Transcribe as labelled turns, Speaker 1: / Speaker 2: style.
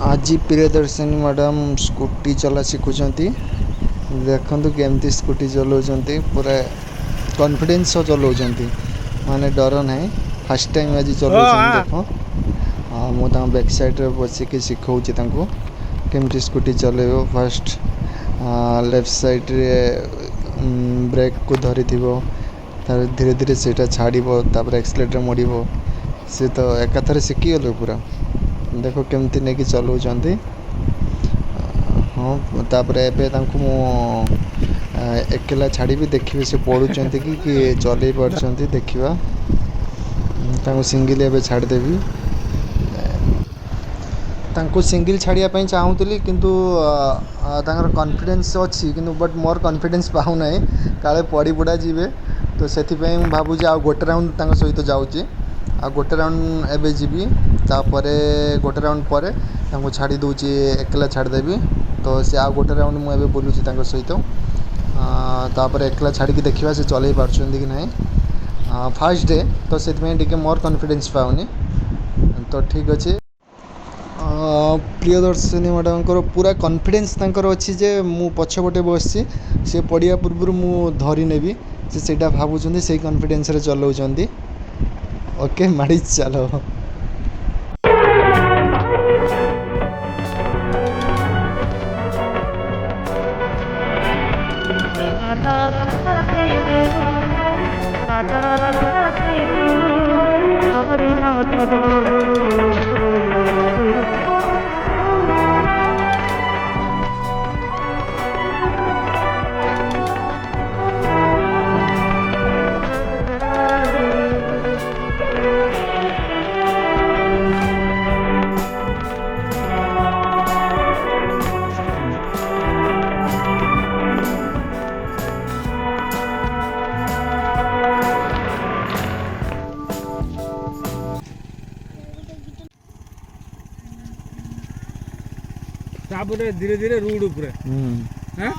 Speaker 1: आज Priyadarshini madam scooty चला शिखुंट देखु केमती स्कूटी चलाऊँ पूरा कॉन्फिडेंस चलाऊँ माने डर ना फास्ट टाइम आज चलाऊँ देख मुझे बैक साइड बसिक शिखाऊँगी केमती स्कूटी चलेब फास्ट लेफ्ट साइड रे ब्रेक को धरी धीरे धीरे से छाड़ एक्सीलेटर मोड़ सी तो एकाथर शिखीगल पूरा देख केमती नहीं चलाऊँ हाँ तापर एवं एकला छाड़ी देखिए से पढ़ुं कि चल पार्टी देखा सिंगल एवं छाड़देवी सिंगल छाड़ापी चाहूली किंतु कॉन्फिडेंस अच्छी कि बट मोर कॉन्फिडेंस पाऊना काले पड़ी पुड़ा जी तो से भावुँ आ गोटे राउंड सहित जाऊँगी आ गोटे राउंड एवं जी तापर गोटे राउंड पर छाड़ी दूची एकला छाड़देवी तो सी आ गोटे राउंड मुझे बुलूची सहित तापर एकला छाड़ी देखा से चल पार्टी कि ना फास्ट डे तो से मोर कॉन्फिडेंस पाऊनी तो ठीक अच्छे प्रियदर्शनी मैडम पूरा कॉन्फिडेंस अच्छी जे मु पछपटे बसची से पड़ा पूर्व मु धरी नेबी से भावुं से कॉन्फिडेंस रे चलाऊँ ओके माड़ी चलो
Speaker 2: धीरे धीरे रूड उपरे हाँ